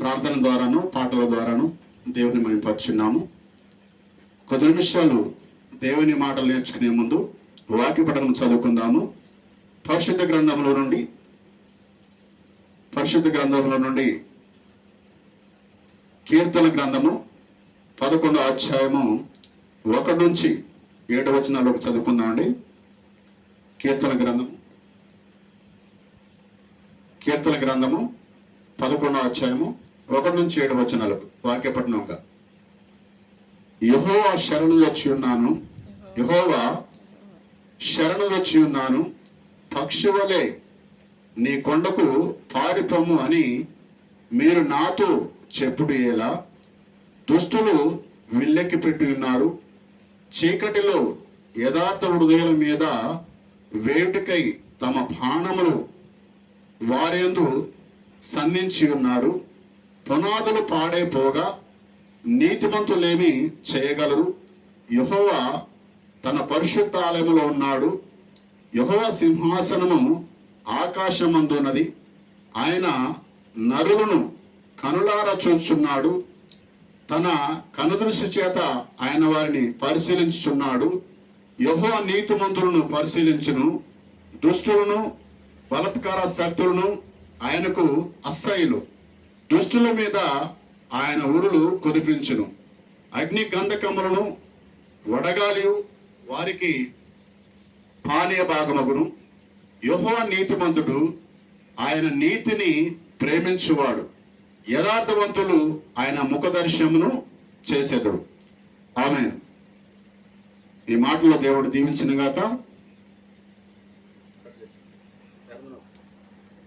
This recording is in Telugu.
ప్రార్థన ద్వారాను పాటల ద్వారాను దేవుని మహిమపరుచున్నాము. కొద్ది నిమిషాలు దేవుని మాటలు నేర్చుకునే ముందు వాక్య పఠనం చదువుకుందాము. పరిశుద్ధ గ్రంథంలో నుండి కీర్తన గ్రంథము 11వ అధ్యాయము 1 నుంచి 7 వచనాలకు చదువుకుందామండి. కీర్తన గ్రంథము 11వ అధ్యాయము 1 నుంచి 7 వచనాలకు వాక్యపట్నంగా. యెహోవా శరణు వచ్చి ఉన్నాను, పక్షివలే నీ కొండకు పారిపోము అని మీరు నాతో చెప్పుడు ఎలా? దుష్టులు విల్లెక్కి పెట్టి ఉన్నారు, చీకటిలో యథార్థ హృదయుల మీద వేటుకై తమ బాణములు వారేందు సంధించి ఉన్నారు. పునాదులు పాడైపోగా నీతిమంతులేమి చేయగలరు? యెహోవా తన పరిశుద్ధ ఆలయములో ఉన్నాడు. యెహోవా సింహాసనము ఆకాశమందున్నది. ఆయన నరులను కనులారా చూచున్నాడు. తన కనుదృష్టి చేత ఆయన వారిని పరిశీలించుచున్నాడు. యెహోవా నీతిమంతులను పరిశీలించును, దుష్టులను బలాత్కార శక్తులను ఆయనకు అసహ్యులు. దుష్టుల మీద ఆయన ఉరులు కురిపించును. అగ్ని గంధకములను వడగాలి వారికి పానీయ భాగమగును. యెహోవా నీతిమంతుడు, ఆయన నీతిని ప్రేమించువాడు. యథార్థవంతులు ఆయన ముఖదర్శనమును చేసేదుడు. ఆమేన్. ఈ మాటలో దేవుడు దీవించిన గాక.